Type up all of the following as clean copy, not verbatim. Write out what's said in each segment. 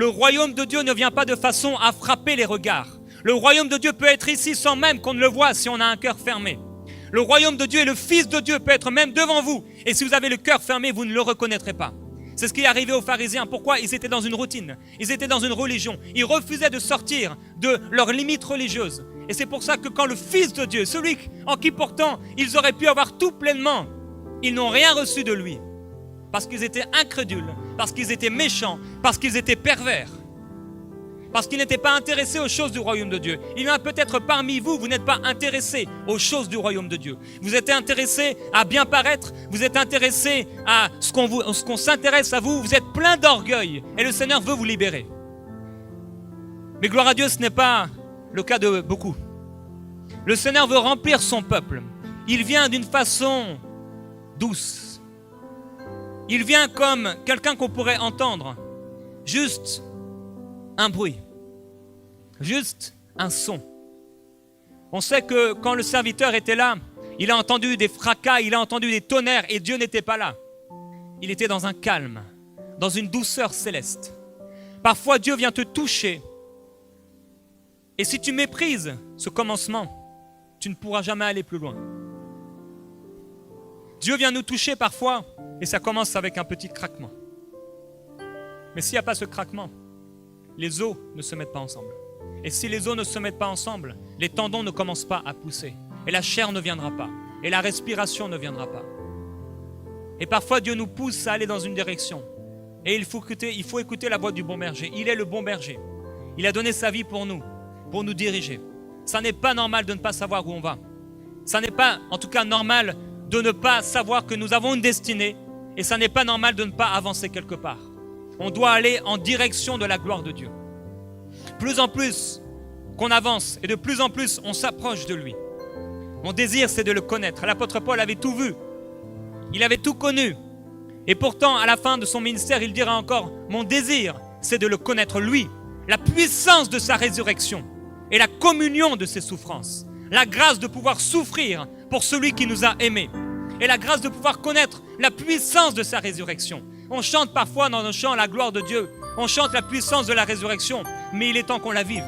Le royaume de Dieu ne vient pas de façon à frapper les regards. Le royaume de Dieu peut être ici sans même qu'on ne le voie si on a un cœur fermé. Le royaume de Dieu et le Fils de Dieu peut être même devant vous. Et si vous avez le cœur fermé, vous ne le reconnaîtrez pas. C'est ce qui est arrivé aux pharisiens. Pourquoi? Ils étaient dans une routine. Ils étaient dans une religion. Ils refusaient de sortir de leurs limites religieuses. Et c'est pour ça que quand le Fils de Dieu, celui en qui pourtant ils auraient pu avoir tout pleinement, ils n'ont rien reçu de lui. Parce qu'ils étaient incrédules, parce qu'ils étaient méchants, parce qu'ils étaient pervers. Parce qu'ils n'étaient pas intéressés aux choses du royaume de Dieu. Il y en a peut-être parmi vous, vous n'êtes pas intéressés aux choses du royaume de Dieu. Vous êtes intéressés à bien paraître, vous êtes intéressés à ce qu'on s'intéresse à vous, vous êtes plein d'orgueil et le Seigneur veut vous libérer. Mais gloire à Dieu, ce n'est pas le cas de beaucoup. Le Seigneur veut remplir son peuple. Il vient d'une façon douce. Il vient comme quelqu'un qu'on pourrait entendre, juste un bruit, juste un son. On sait que quand le serviteur était là, il a entendu des fracas, il a entendu des tonnerres et Dieu n'était pas là. Il était dans un calme, dans une douceur céleste. Parfois Dieu vient te toucher et si tu méprises ce commencement, tu ne pourras jamais aller plus loin. Dieu vient nous toucher parfois et ça commence avec un petit craquement. Mais s'il n'y a pas ce craquement, les os ne se mettent pas ensemble. Et si les os ne se mettent pas ensemble, les tendons ne commencent pas à pousser. Et la chair ne viendra pas. Et la respiration ne viendra pas. Et parfois Dieu nous pousse à aller dans une direction. Et il faut écouter la voix du bon berger. Il est le bon berger. Il a donné sa vie pour nous diriger. Ça n'est pas normal de ne pas savoir où on va. Ça n'est pas, en tout cas, normal de ne pas savoir que nous avons une destinée. Et ça n'est pas normal de ne pas avancer quelque part. On doit aller en direction de la gloire de Dieu. Plus en plus qu'on avance et de plus en plus on s'approche de lui. Mon désir, c'est de le connaître. L'apôtre Paul avait tout vu. Il avait tout connu. Et pourtant, à la fin de son ministère, il dira encore, mon désir, c'est de le connaître lui, la puissance de sa résurrection et la communion de ses souffrances. La grâce de pouvoir souffrir pour celui qui nous a aimés. Et la grâce de pouvoir connaître la puissance de sa résurrection. On chante parfois dans nos chants la gloire de Dieu. On chante la puissance de la résurrection. Mais il est temps qu'on la vive.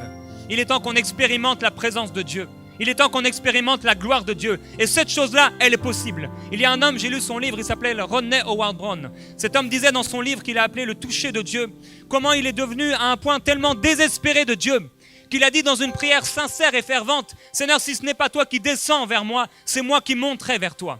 Il est temps qu'on expérimente la présence de Dieu. Il est temps qu'on expérimente la gloire de Dieu. Et cette chose-là, elle est possible. Il y a un homme, j'ai lu son livre, il s'appelait Rodney Howard-Browne. Cet homme disait dans son livre qu'il a appelé le toucher de Dieu, comment il est devenu à un point tellement désespéré de Dieu qu'il a dit dans une prière sincère et fervente, Seigneur, si ce n'est pas toi qui descends vers moi, c'est moi qui monterai vers toi.